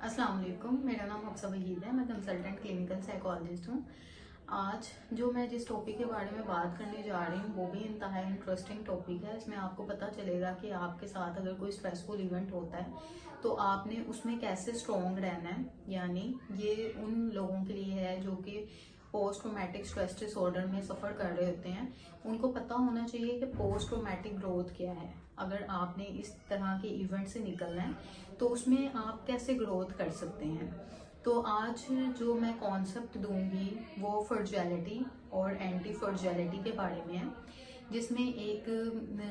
अस्सलाम वालेकुम, मेरा नाम हफ्सा वहीद है। मैं कंसल्टेंट क्लिनिकल साइकोलॉजिस्ट हूँ। आज जिस टॉपिक के बारे में बात करने जा रही हूँ वो भी इंतहा इंटरेस्टिंग टॉपिक है। इसमें आपको पता चलेगा कि आपके साथ अगर कोई स्ट्रेसफुल इवेंट होता है तो आपने उसमें कैसे स्ट्रॉन्ग रहना है। यानी ये उन लोगों के लिए है जो कि पोस्ट ट्रोमैटिक स्ट्रेस डिसऑर्डर में सफ़र कर रहे होते हैं। उनको पता होना चाहिए कि पोस्ट ट्रोमैटिक ग्रोथ क्या है। अगर आपने इस तरह के इवेंट से निकलना है तो उसमें आप कैसे ग्रोथ कर सकते हैं। तो आज जो मैं कॉन्सेप्ट दूंगी वो फ्रजाइलिटी और एंटी फ्रजाइलिटी के बारे में है, जिसमें एक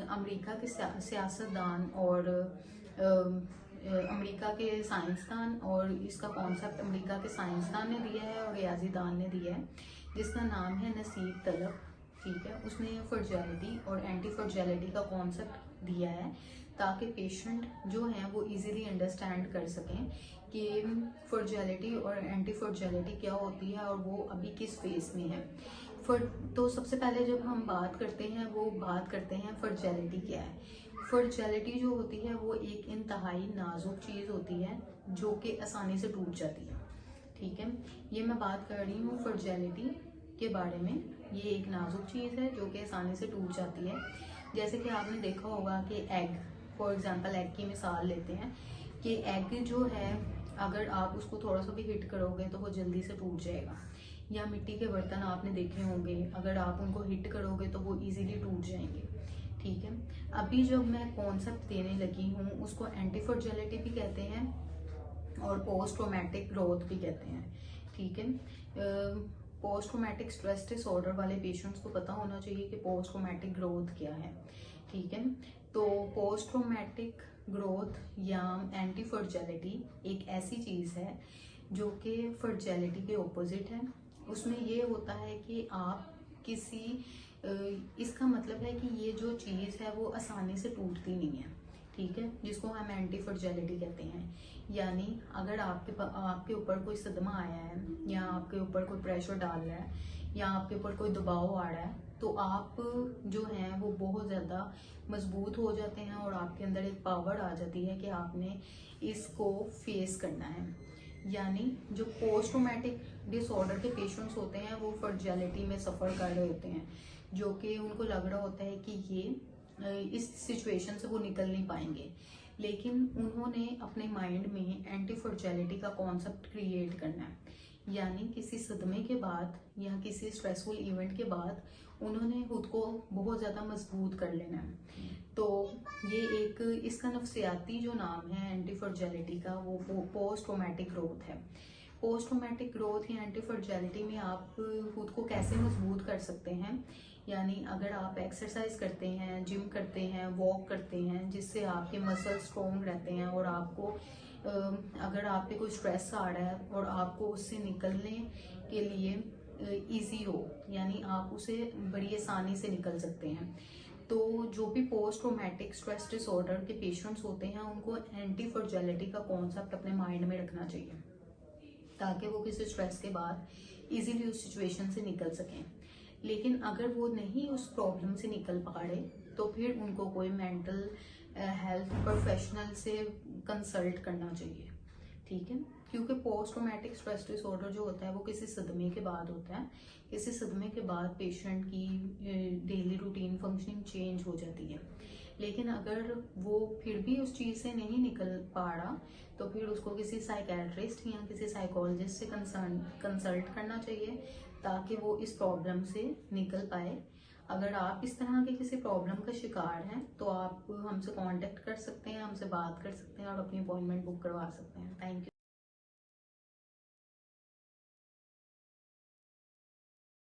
अमेरिका के सियासतदान और अमेरिका के साइंसदान, और इसका कॉन्सेप्ट अमेरिका के साइंसदान ने दिया है और रियाजीदान ने दिया है, जिसका नाम है नसीब तलब। ठीक है, उसने फ्रजाइलिटी और एंटी फ्रजाइलिटी का कॉन्सेप्ट दिया है ताकि पेशेंट जो हैं वो इजीली अंडरस्टैंड कर सकें कि फ्रजाइलिटी और एंटी फ्रजाइलिटी क्या होती है और वो अभी किस फेज में है। तो सबसे पहले जब हम बात करते हैं फ्रजाइलिटी क्या है। फ्रजाइलिटी जो होती है वो एक इंतहाई नाजुक चीज़ होती है जो कि आसानी से टूट जाती है। ठीक है, ये मैं बात कर रही हूँ फ्रजाइलिटी के बारे में। ये एक नाजुक चीज़ है जो कि आसानी से टूट जाती है। जैसे कि आपने देखा होगा कि एग, फॉर एग्जांपल एग की मिसाल लेते हैं कि एग जो है अगर आप उसको थोड़ा सा भी हिट करोगे तो वो जल्दी से टूट जाएगा। या मिट्टी के बर्तन आपने देखे होंगे, अगर आप उनको हिट करोगे तो वो इजीली टूट जाएंगे। ठीक है, अभी जब मैं कॉन्सेप्ट देने लगी हूँ उसको एंटी फ्रजाइलिटी भी कहते हैं और पोस्ट ट्रोमैटिक ग्रोथ भी कहते हैं। ठीक है, पोस्ट ट्रोमैटिक स्ट्रेस डिसऑर्डर वाले पेशेंट्स को पता होना चाहिए कि पोस्ट ट्रोमैटिक ग्रोथ क्या है। ठीक है, तो पोस्ट ट्रोमैटिक ग्रोथ या एंटी फ्रजाइलिटी एक ऐसी चीज़ है जो कि फ्रजाइलिटी के ऑपोजिट है। उसमें ये होता है कि आप इसका मतलब है कि ये जो चीज़ है वो आसानी से टूटती नहीं है। ठीक है, जिसको हम एंटी फ्रजाइलिटी कहते हैं। यानी अगर आपके ऊपर कोई सदमा आया है या आपके ऊपर कोई प्रेशर डाल रहा है या आपके ऊपर कोई दबाव आ रहा है तो आप जो हैं वो बहुत ज़्यादा मजबूत हो जाते हैं और आपके अंदर एक पावर आ जाती है कि आपने इसको फेस करना है। यानी जो पोस्ट ट्रोमैटिक डिसऑर्डर के पेशेंट्स होते हैं वो फ्रजाइलिटी में सफ़र कर रहे होते हैं, जो कि उनको लग रहा होता है कि ये इस सिचुएशन से वो निकल नहीं पाएंगे। लेकिन उन्होंने अपने माइंड में एंटी फ्रजाइलिटी का कॉन्सेप्ट क्रिएट करना है। यानी किसी सदमे के बाद या किसी स्ट्रेसफुल इवेंट के बाद उन्होंने खुद को बहुत ज़्यादा मजबूत कर लेना है। तो ये एक इसका नफ्सियाती जो नाम है एंटी फ्रजाइलिटी का वो पोस्ट ट्रोमैटिक ग्रोथ है। पोस्ट ट्रोमैटिक ग्रोथ या एंटी फ्रजाइलिटी में आप खुद को कैसे मजबूत कर सकते हैं। यानी अगर आप एक्सरसाइज करते हैं, जिम करते हैं, वॉक करते हैं, जिससे आपके मसल स्ट्रॉन्ग रहते हैं और आपको अगर आप पे कोई स्ट्रेस आ रहा है और आपको उससे निकलने के लिए इजी हो, यानी आप उसे बड़ी आसानी से निकल सकते हैं। तो जो भी पोस्ट ट्रोमैटिक स्ट्रेस डिसऑर्डर के पेशेंट्स होते हैं उनको एंटी फ्रजाइलिटी का कॉन्सेप्ट अपने माइंड में रखना चाहिए ताकि वो किसी स्ट्रेस के बाद इजीली उस सिचुएशन से निकल सकें। लेकिन अगर वो नहीं उस प्रॉब्लम से निकल पा रहे तो फिर उनको कोई मेंटल हेल्थ प्रोफेशनल से कंसल्ट करना चाहिए। ठीक है, क्योंकि पोस्ट ट्रोमैटिक स्ट्रेस डिसऑर्डर जो होता है वो किसी सदमे के बाद होता है। किसी सदमे के बाद पेशेंट की डेली रूटीन फंक्शनिंग चेंज हो जाती है। लेकिन अगर वो फिर भी उस चीज़ से नहीं निकल पा रहा तो फिर उसको किसी साइकेट्रिस्ट या किसी साइकोलॉजिस्ट से कंसल्ट करना चाहिए ताकि वो इस प्रॉब्लम से निकल पाए। अगर आप इस तरह के किसी प्रॉब्लम का शिकार हैं तो आप हमसे कांटेक्ट कर सकते हैं, हमसे बात कर सकते हैं और अपनी अपॉइंटमेंट बुक करवा सकते हैं। Thank you.